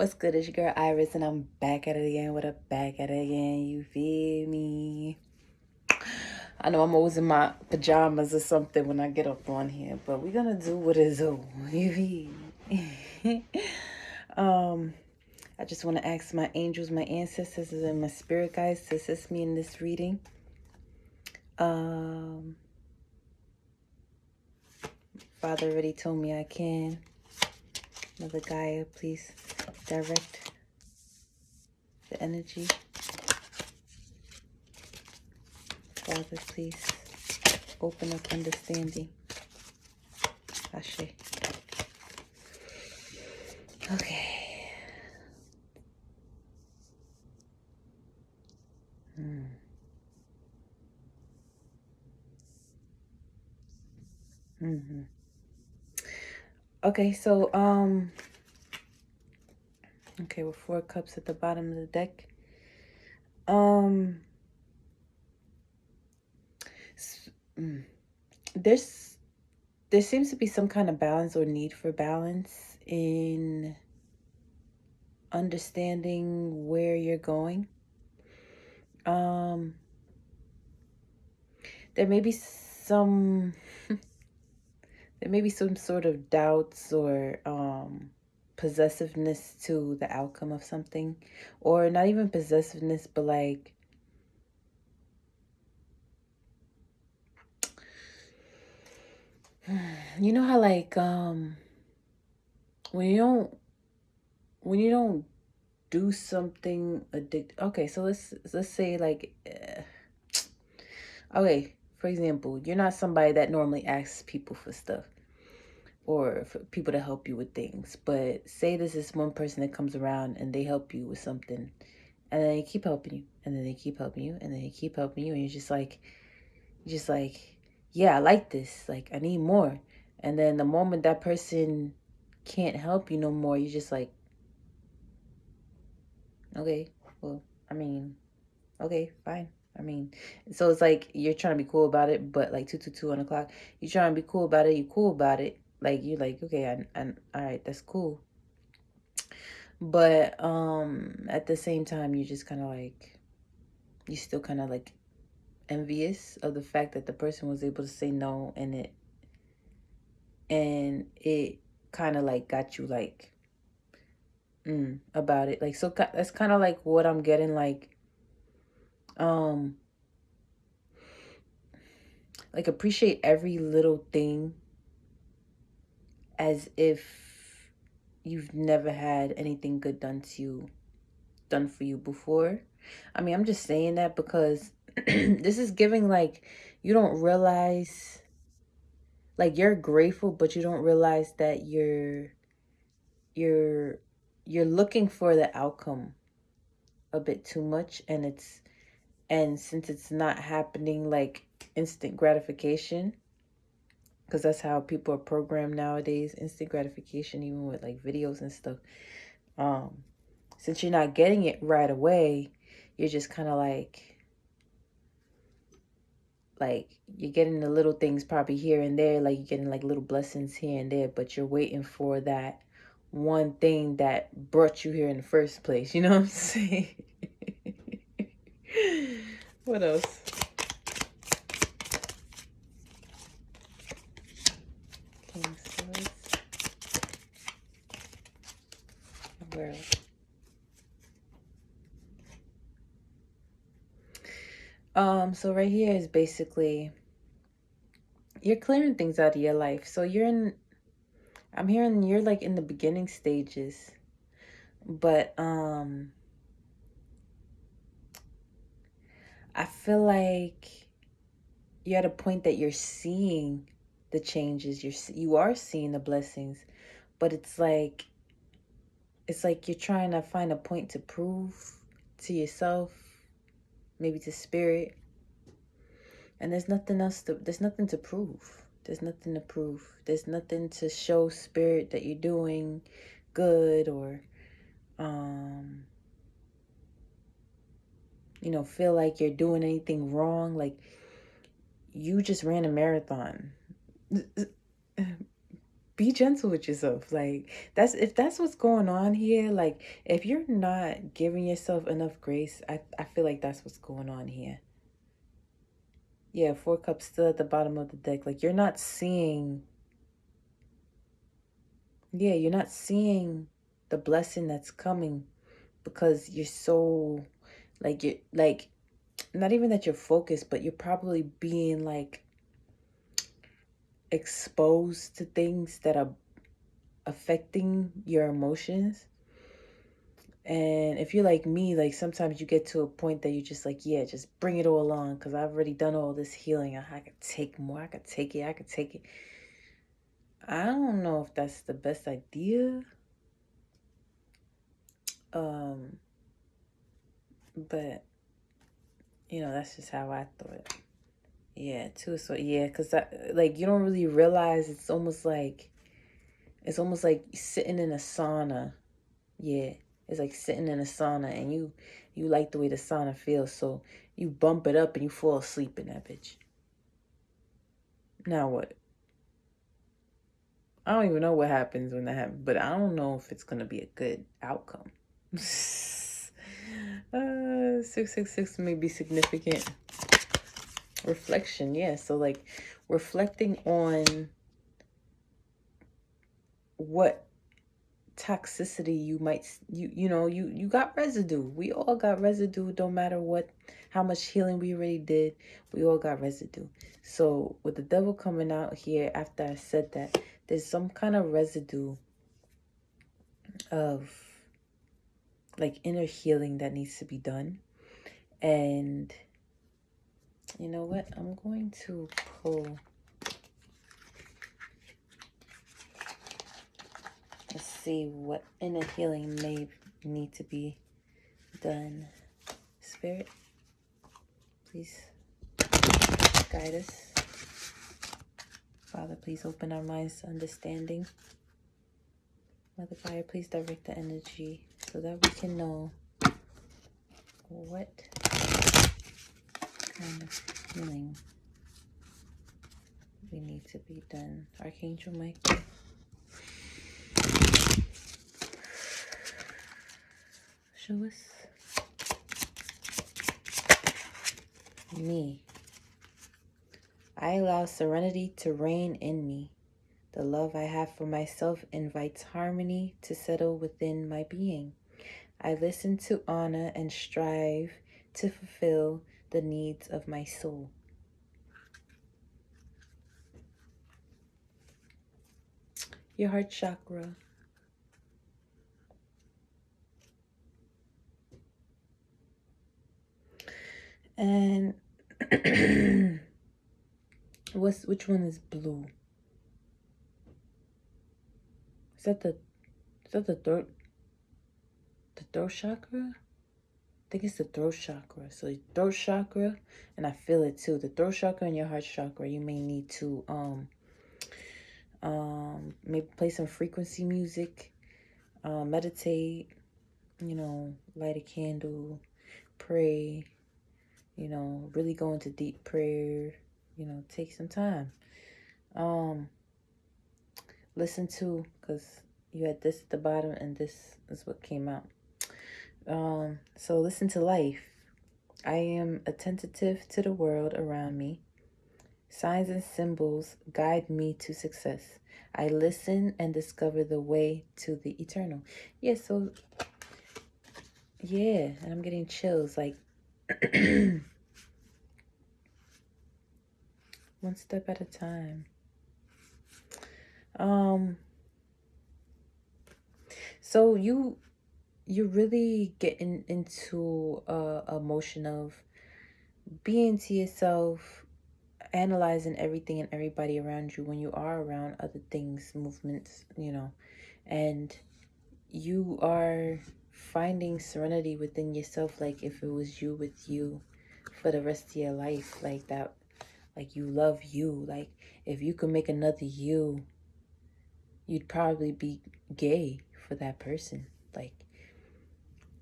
What's good? It's your girl Iris, and I'm back at it again with a back at it again. You feel me? I know I'm always in my pajamas or something when I get up on here, but we're gonna do what is do. You feel me? um, I just want to ask my angels, my ancestors, and my spirit guides to assist me in this reading. Father already told me I can. Mother Gaia, please direct the energy. Father, please open up understanding. Ashe. Okay. Mm-hmm. Okay, so okay, with 4 cups at the bottom of the deck. Um s- mm, there's there seems to be some kind of balance or need for balance in understanding where you're going. Um there may be some there may be some sort of doubts or possessiveness to the outcome of something, or not even possessiveness, but like you know how like when you don't when you don't do something addict. Okay, so let's say like okay, for example, you're not somebody that normally asks people for stuff or for people to help you with things, but say this is one person that comes around and they help you with something, and then they keep helping you, and then they keep helping you, and then they keep helping you, and you're just like yeah, I like this, like I need more. And then the moment that person can't help you no more, you're just like, okay, well, I mean, okay, fine. I mean, so it's like you're trying to be cool about it, but like 222 on the clock, you're trying to be cool about it. You cool about it, like you're like, okay, and all right, that's cool. But at the same time, you're just kind of like, you still kind of like envious of the fact that the person was able to say no, and it kind of like got you like about it. Like, so that's kind of like what I'm getting, um like appreciate every little thing as if you've never had anything good done for you before. I mean, I'm just saying that because this is giving like you don't realize, like you're grateful, but you don't realize that you're you're looking for the outcome a bit too much, and since it's not happening like instant gratification, because that's how people are programmed nowadays, instant gratification, even with like videos and stuff. um since you're not getting it right away, you're just kind of like you're getting the little things probably here and there, like you're getting like little blessings here and there, but you're waiting for that one thing that brought you here in the first place, you know what I'm saying? What else? King of Swords. Where else? So right here is basically you're clearing things out of your life. So I'm hearing you're like in the beginning stages, but I feel like you're at a point that you're seeing the changes. You are seeing the blessings, but it's like you're trying to find a point to prove to yourself, maybe to spirit, and there's nothing to prove. There's nothing to prove. There's nothing to show spirit that you're doing good, or um feel like you're doing anything wrong. Like, you just ran a marathon. be gentle with yourself. Like, if that's what's going on here, like if you're not giving yourself enough grace, I feel like that's what's going on here. Yeah, 4 cups still at the bottom of the deck. Like you're not seeing, yeah, you're not seeing the blessing that's coming because you're so, like, you're like, not even that you're focused, but you're probably being like exposed to things that are affecting your emotions. And if you're like me, like sometimes you get to a point that you're just like, yeah, just bring it all on, because I've already done all this healing. I could take more. I could take it. I could take it. I don't know if that's the best idea. But that's just how I thought. Yeah, too. So yeah, because like you don't really realize it's almost like sitting in a sauna. Yeah, it's like sitting in a sauna, and you like the way the sauna feels, so you bump it up and you fall asleep in that bitch. Now what? I don't even know what happens when that happens, but I don't know if it's gonna be a good outcome. 666 may be significant. Reflection, yeah. So like reflecting on what toxicity you might, you got residue. We all got residue. Don't matter how much healing we already did, we all got residue. So with the devil coming out here after I said that, there's some kind of residue of like inner healing that needs to be done. And you know what, I'm going to pull, let's see what inner healing may need to be done. Spirit, please guide us. Father, please open our minds to understanding. Mother Fire, please direct the energy so that we can know what kind of healing we need to be done. Archangel Michael, show us me. I allow serenity to reign in me. The love I have for myself invites harmony to settle within my being. I listen to honor and strive to fulfill the needs of my soul. Your heart chakra. And which one is blue? Is that the throat chakra? I think it's the throat chakra. So throat chakra, and I feel it too. The throat chakra and your heart chakra, you may need to maybe play some frequency music, meditate, light a candle, pray, really go into deep prayer, take some time. Listen to, because you had this at the bottom and this is what came out. So listen to life. I am attentive to the world around me. Signs and symbols guide me to success. I listen and discover the way to the eternal. Yeah, so, yeah, and I'm getting chills, like, one step at a time. So you're really getting into a motion of being to yourself, analyzing everything and everybody around you when you are around other things, movements, and you are finding serenity within yourself. Like if it was you with you for the rest of your life, like that, like you love you. Like if you could make another you, you'd probably be gay for that person. Like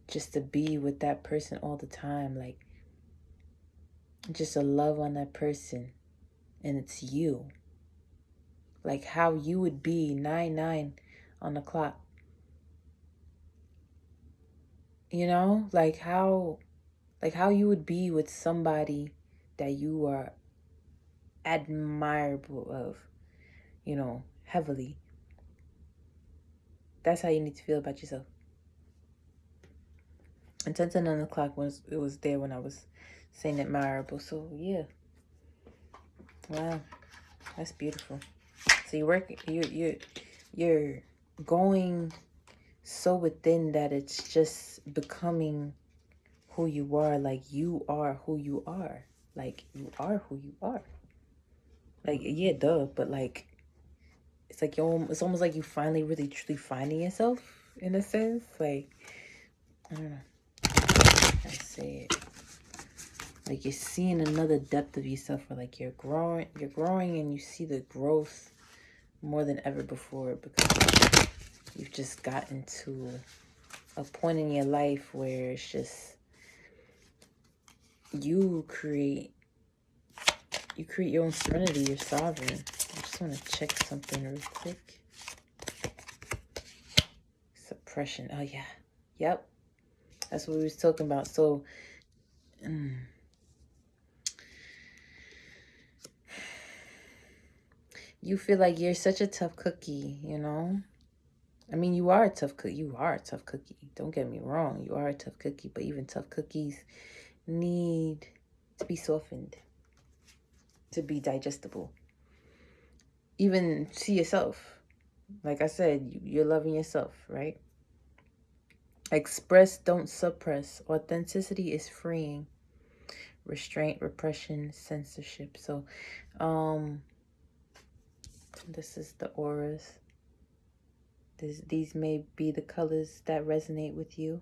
just to be with that person all the time, like just a love on that person, and it's you. like how you would be 9-9 on the clock. You know, like how you would be with somebody that you are admirable of, you know, heavily. That's how you need to feel about yourself. And 10 on the clock was there when I was saying admirable. So yeah. Wow. That's beautiful. So you're going so within that it's just becoming who you are. Like you are who you are. Like you are who you are. Like yeah, duh. But like it's like it's almost like you finally really truly finding yourself in a sense. Like I don't know. I say it. Like you're seeing another depth of yourself, or like you're growing and you see the growth more than ever before, because you've just gotten to a point in your life where it's just you create your own serenity. You're sovereign. I just want to check something real quick. Suppression. Oh yeah. Yep. That's what we was talking about. So you feel like you're such a tough cookie, you know? I mean, you are a tough cookie. You are a tough cookie. Don't get me wrong. You are a tough cookie, but even tough cookies need to be softened, to be digestible. Even to yourself. Like I said, you're loving yourself, right? Express, don't suppress. Authenticity is freeing. Restraint, repression, censorship. So, this is the auras. These may be the colors that resonate with you.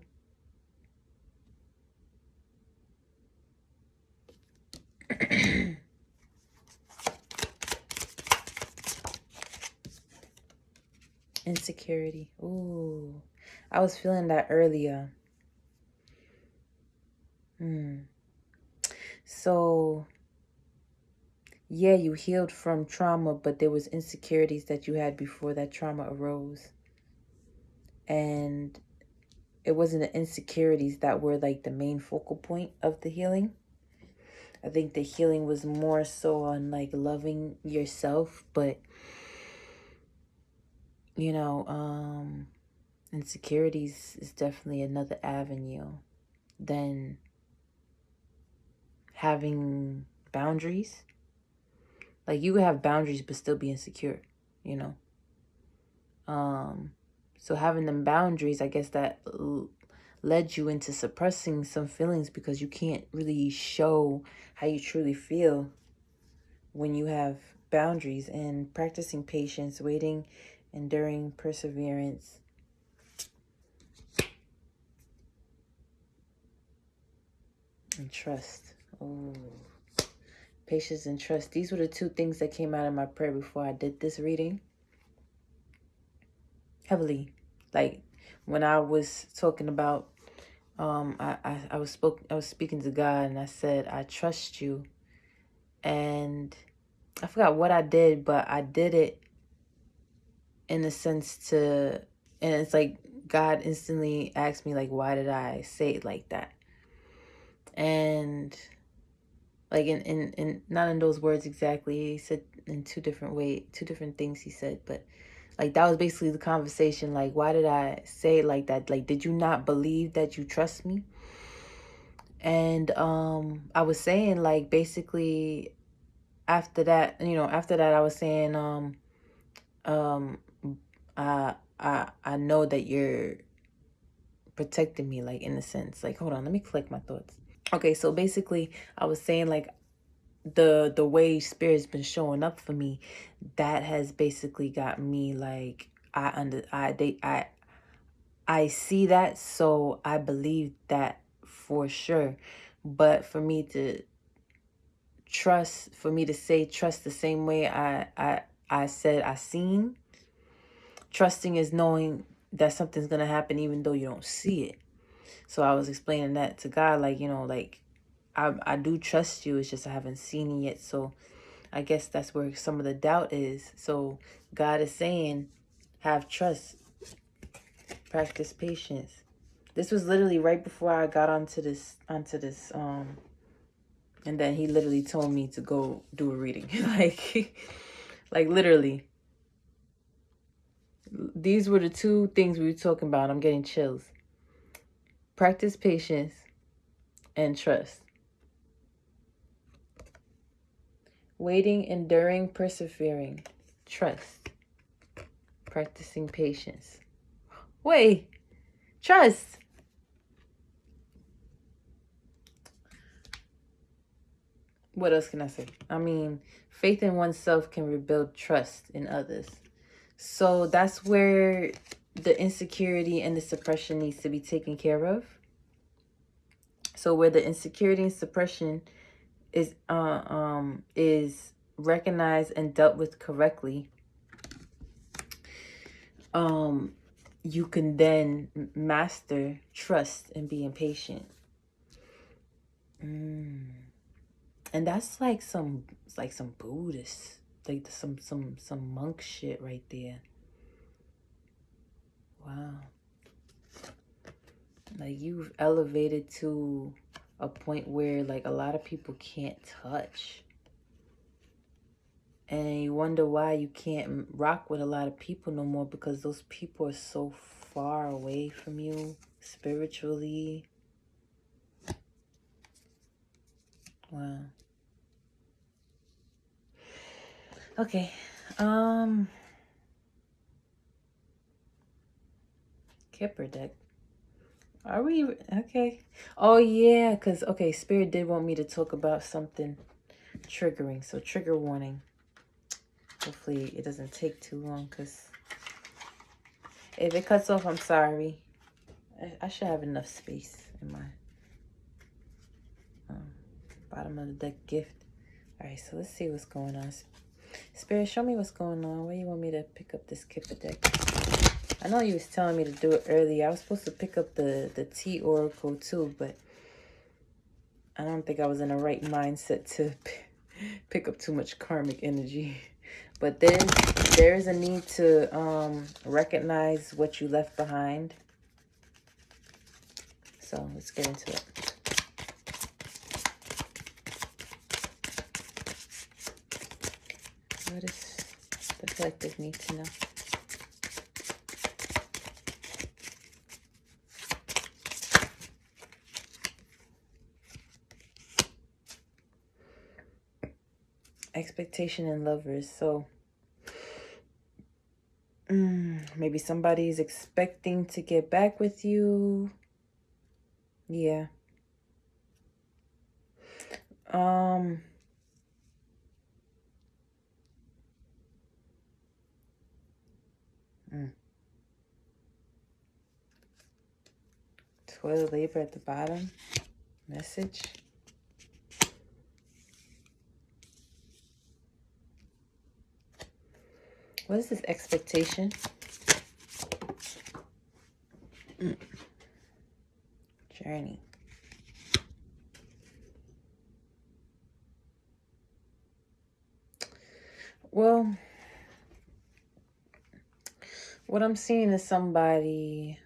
Insecurity. Ooh, I was feeling that earlier. So, yeah, you healed from trauma, but there was insecurities that you had before that trauma arose. And it wasn't the insecurities that were like the main focal point of the healing. I think the healing was more so on like loving yourself, but you know, insecurities is definitely another avenue than having boundaries. Like you could have boundaries but still be insecure, you know. So having them boundaries, I guess that led you into suppressing some feelings, because you can't really show how you truly feel when you have boundaries. And practicing patience, waiting, enduring, perseverance. And trust. Oh, patience and trust. These were the two things that came out of my prayer before I did this reading. Heavily. Like when I was talking about I was speaking to God, and I said, I trust you. And I forgot what I did, but I did it in a sense to, and it's like God instantly asked me, like, why did I say it like that? And like in not in those words exactly, he said in two different things he said, but like that was basically the conversation. Like, why did I say it like that? Like, did you not believe that you trust me? And I was saying, like, basically after that, I was saying I know that you're protecting me, like, in a sense. Like, hold on, let me collect my thoughts. Okay, so basically I was saying, like, the way spirit's been showing up for me, that has basically got me, like, I see that, so I believe that for sure. But for me to say trust the same way I said I seen, trusting is knowing that something's gonna happen even though you don't see it. So I was explaining that to God, like, like I do trust you, it's just I haven't seen it yet. So I guess that's where some of the doubt is. So God is saying, have trust, practice patience. This was literally right before I got onto this, and then he literally told me to go do a reading. like literally. These were the two things we were talking about. I'm getting chills. Practice patience and trust. Waiting, enduring, persevering. Trust. Practicing patience. Wait. Trust. What else can I say? I mean, faith in oneself can rebuild trust in others. So that's where the insecurity and the suppression needs to be taken care of. So where the insecurity and suppression is recognized and dealt with correctly, you can then master trust and being patient. And that's like some Buddhist, like some monk shit right there. Wow. Like you've elevated to a point where like a lot of people can't touch. And you wonder why you can't rock with a lot of people no more, because those people are so far away from you spiritually. Wow. Okay. Kipper deck. Are we okay? Oh yeah, because okay, Spirit did want me to talk about something triggering. So trigger warning. Hopefully it doesn't take too long, because if it cuts off, I'm sorry. I should have enough space in my bottom of the deck gift. All right, so let's see what's going on. Spirit, show me what's going on. Where you want me to pick up this Kipper deck? I know you was telling me to do it earlier. I was supposed to pick up the T Oracle too, but I don't think I was in the right mindset to pick up too much karmic energy. But there is a need to recognize what you left behind. So let's get into it. What does the collective need to know? Expectation in lovers. So maybe somebody's expecting to get back with you. Yeah. Toilet labor at the bottom. Message. What is this expectation? Journey. Well, what I'm seeing is somebody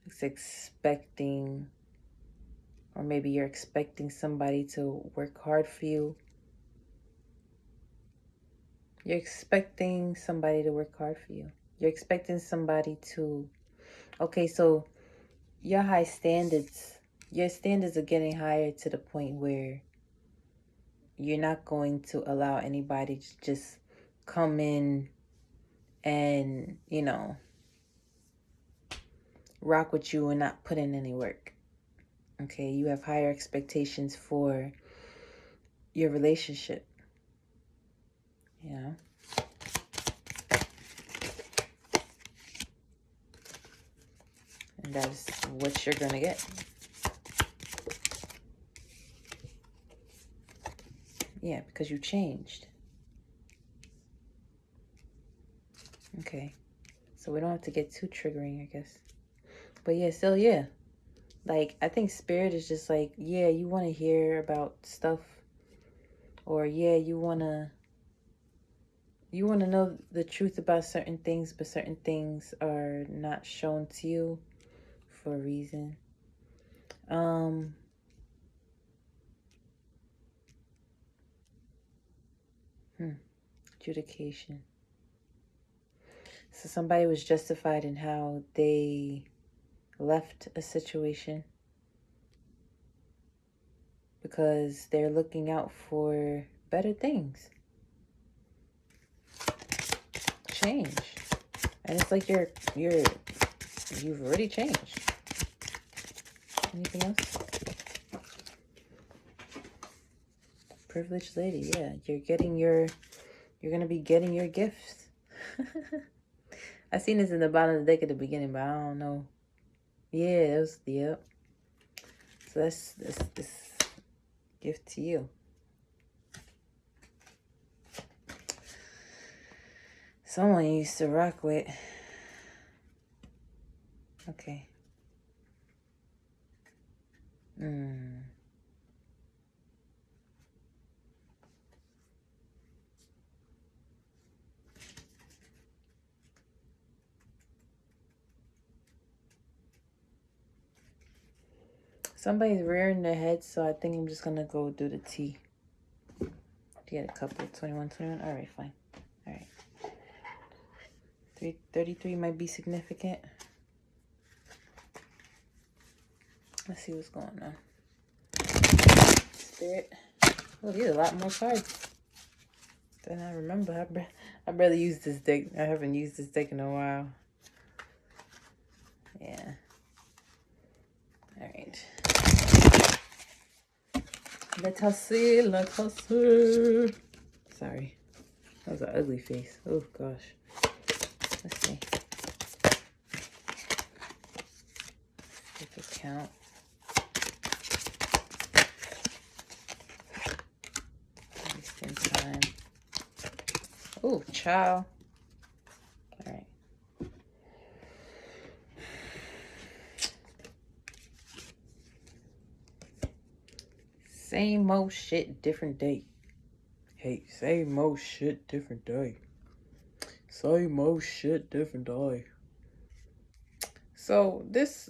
is expecting, or maybe you're expecting somebody to work hard for you. You're expecting somebody to work hard for you. You're expecting somebody to... Okay, so your high standards, your standards are getting higher to the point where you're not going to allow anybody to just come in and, you know, rock with you and not put in any work. Okay, you have higher expectations for your relationship. You know? And that's what you're going to get. Yeah, because you changed. Okay. So we don't have to get too triggering, I guess. But yeah, still, yeah. Like, I think Spirit is just like, yeah, you want to hear about stuff Or yeah, you wanna know the truth about certain things, but certain things are not shown to you for a reason. Adjudication. So somebody was justified in how they left a situation because they're looking out for better things. Change. And it's like you've already changed. Anything else? Privileged lady, yeah. You're gonna be getting your gifts. I seen this in the bottom of the deck at the beginning, but I don't know. Yeah, it was, yep. So that's this gift to you. Someone you used to rock with. Okay. Somebody's rearing their head, so I think I'm just gonna go do the T. Get a couple. 21, 21. All right, fine. All right. 33 might be significant. Let's see what's going on. Spirit. Oh, these are a lot more cards than I remember. I barely used this deck. I haven't used this deck in a while. Yeah. All right. Let us see. Let us see. Sorry. That was an ugly face. Oh, gosh. Let's see. Take a count. Wasting time. Oh, child. All right. Same old shit, different day. Hey, same old shit, different day. Same old shit, different day. So this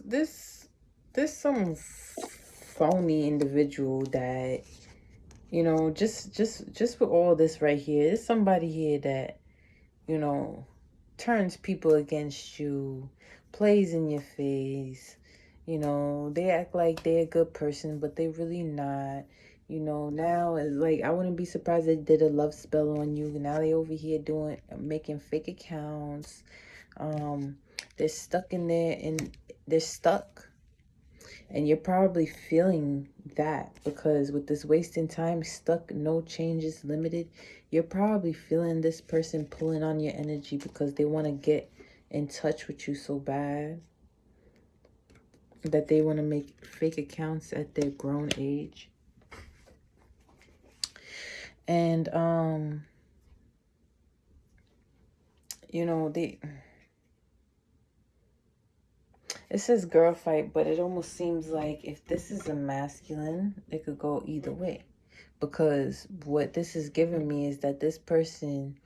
some phony individual that, you know, just for all this right here, there's somebody here that, you know, turns people against you, plays in your face. You know, they act like they're a good person, but they really not. You know, now it's like I wouldn't be surprised if they did a love spell on you. Now they over here making fake accounts. They're stuck in there and they're stuck. And you're probably feeling that because with this wasting time, stuck, no changes, limited, you're probably feeling this person pulling on your energy because they want to get in touch with you so bad that they want to make fake accounts at their grown age. And, you know, it says girl fight, but it almost seems like if this is a masculine, it could go either way. Because what this is giving me is that this person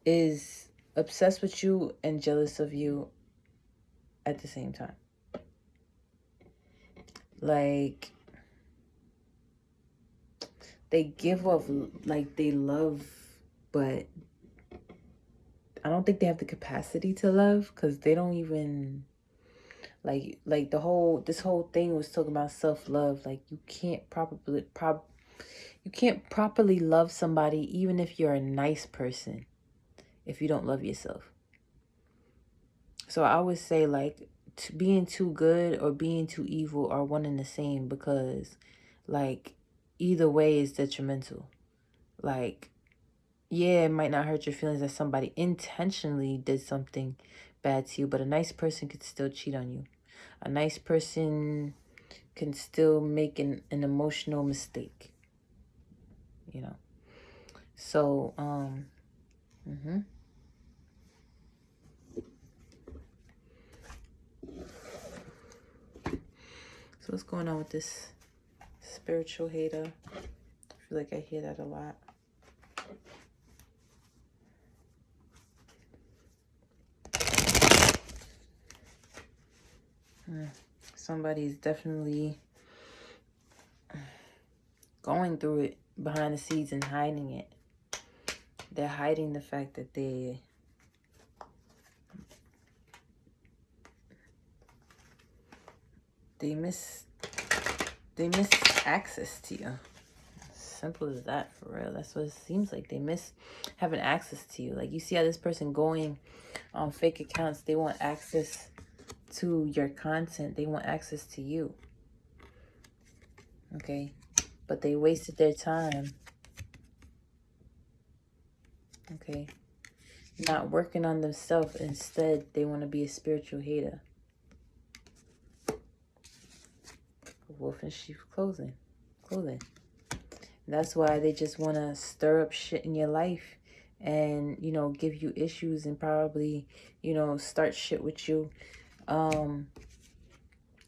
is obsessed with you and jealous of you at the same time. Like, they give off, like, they love, but I don't think they have the capacity to love because they don't even, like this whole thing was talking about self-love. Like, you can't properly love somebody even if you're a nice person if you don't love yourself. So I would say, like, being too good or being too evil are one and the same because, like, either way is detrimental. Like, yeah, it might not hurt your feelings that somebody intentionally did something bad to you, but a nice person could still cheat on you. A nice person can still make an emotional mistake, you know. So, So what's going on with this spiritual hater feel like I hear that a lot. Somebody's definitely going through it behind the scenes and hiding it. They're hiding the fact that they miss access to you. Simple as that, for real. That's what it seems like. They miss having access to you. Like, you see how this person going on fake accounts, they want access to your content. They want access to you. Okay? But they wasted their time. Okay? Not working on themselves. Instead, they want to be a spiritual hater. Wolf in sheep clothing. That's why they just want to stir up shit in your life and, you know, give you issues and probably, you know, start shit with you.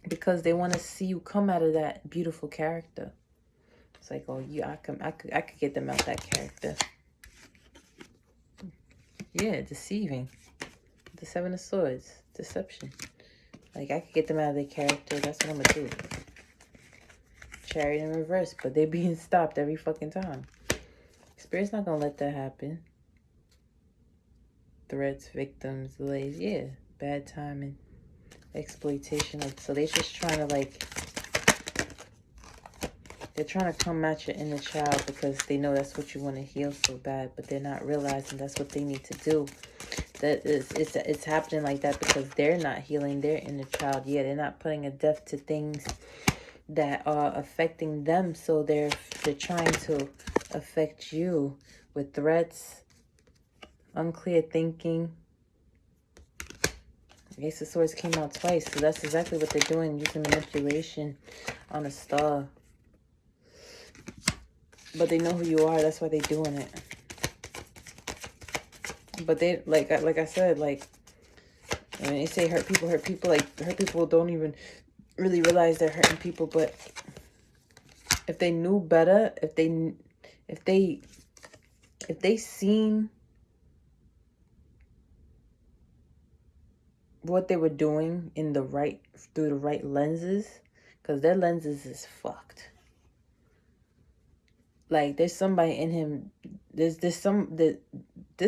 Because they want to see you come out of that beautiful character. It's like, oh, yeah, I could get them out that character. Yeah, deceiving. The Seven of Swords. Deception. Like, I could get them out of their character. That's what I'm going to do. Chariot in reverse, but they're being stopped every fucking time. Spirit's not going to let that happen. Threats, victims, delays. Yeah, bad timing. Exploitation. Like, so they're just trying to, like, they're trying to come at your inner child because they know that's what you want to heal so bad, but they're not realizing that's what they need to do. That is, it's happening like that because they're not healing their inner child. Yeah, they're not putting a depth to things that are affecting them, so they're trying to affect you with threats, unclear thinking. Ace of Swords came out twice, so that's exactly what they're doing, using manipulation on a star. But they know who you are, that's why they're doing it. But they, like I said, like, when they say hurt people, like, hurt people don't even really realize they're hurting people. But if they knew better, if they seen what they were doing in the right, through the right lenses, because their lenses is fucked. Like, there's somebody in him, this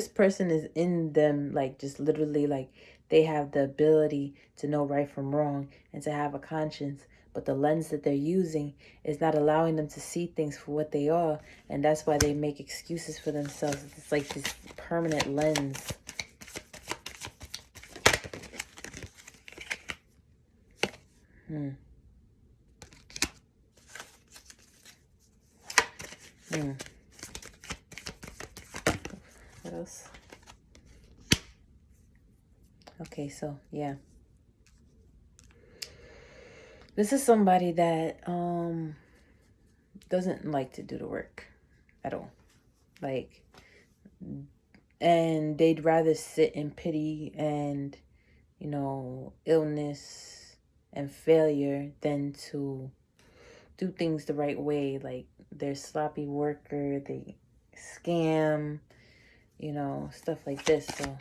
person is in them, like, just literally, like, they have the ability to know right from wrong and to have a conscience, but the lens that they're using is not allowing them to see things for what they are, and that's why they make excuses for themselves. It's like this permanent lens. What else? Okay, so yeah, this is somebody that doesn't like to do the work at all, like, and they'd rather sit in pity and, you know, illness and failure than to do things the right way. Like, they're sloppy worker, they scam, you know, stuff like this. So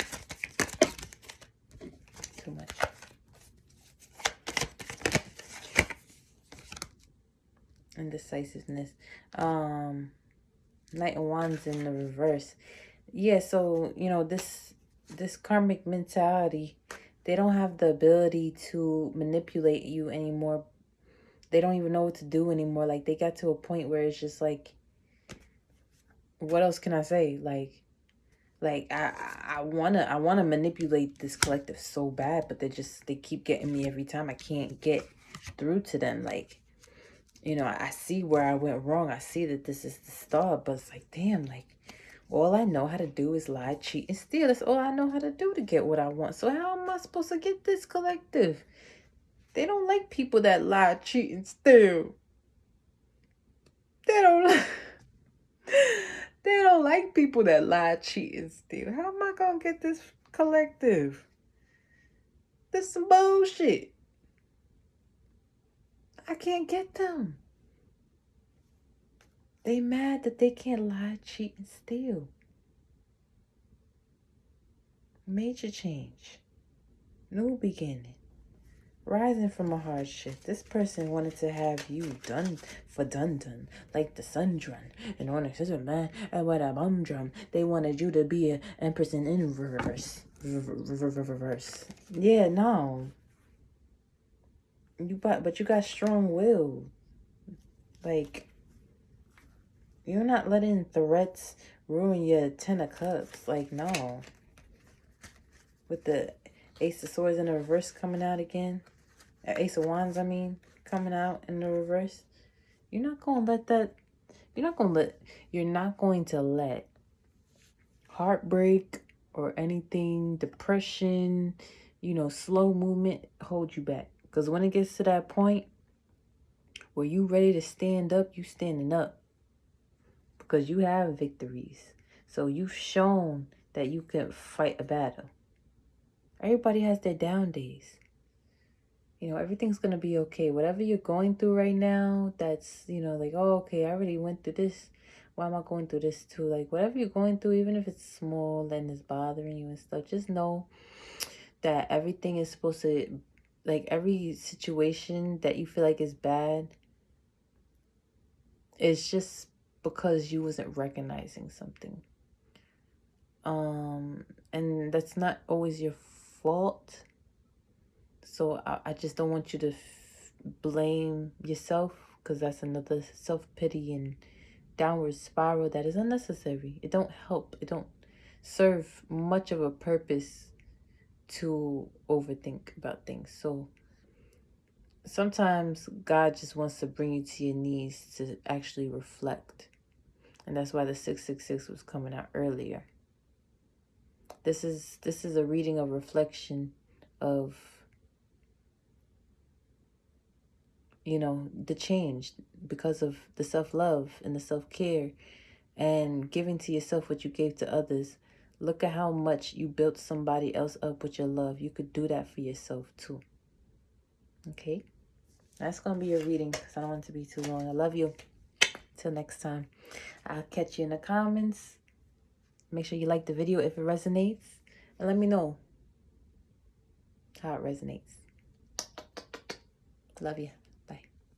too much. Indecisiveness. Knight of Wands in the reverse. Yeah, so, you know, this karmic mentality, they don't have the ability to manipulate you anymore. They don't even know what to do anymore. Like, they got to a point where it's just like, what else can I say? Like I wanna manipulate this collective so bad, but they keep getting me every time. I can't get through to them. Like, you know, I see where I went wrong. I see that this is the start, but it's like, damn, like, all I know how to do is lie, cheat, and steal. That's all I know how to do to get what I want. So how am I supposed to get this collective? They don't like people that lie, cheat, and steal. They don't like... They don't like people that lie, cheat, and steal. How am I gonna get this collective? This is some bullshit. I can't get them. They mad that they can't lie, cheat, and steal. Major change. New beginning. Rising from a hardship. This person wanted to have you done for done. Like the sun drum. And on a sister man and what a bum drum. They wanted you to be an empress in reverse. Reverse. Yeah, no. But you got strong will. Like, you're not letting threats ruin your 10 of cups. Like, no. With the Ace of Swords in the reverse coming out again. Ace of Wands, I mean, coming out in the reverse. You're not going to let that... You're not going to let heartbreak or anything, depression, slow movement hold you back. Because when it gets to that point where you ready to stand up, you standing up. Because you have victories. So you've shown that you can fight a battle. Everybody has their down days. Everything's going to be okay. Whatever you're going through right now, that's, like, oh, okay, I already went through this. Why am I going through this too? Like, whatever you're going through, even if it's small and it's bothering you and stuff, just know that everything is supposed to, like, every situation that you feel like is bad, it's just because you wasn't recognizing something. And that's not always your fault. So I just don't want you to blame yourself, because that's another self-pity and downward spiral that is unnecessary. It don't help. It don't serve much of a purpose to overthink about things. So sometimes God just wants to bring you to your knees to actually reflect. And that's why the 666 was coming out earlier. This is a reading of reflection of, the change because of the self-love and the self-care and giving to yourself what you gave to others. Look at how much you built somebody else up with your love. You could do that for yourself too. Okay? That's going to be your reading because I don't want it to be too long. I love you. Till next time. I'll catch you in the comments. Make sure you like the video if it resonates. And let me know how it resonates. Love you.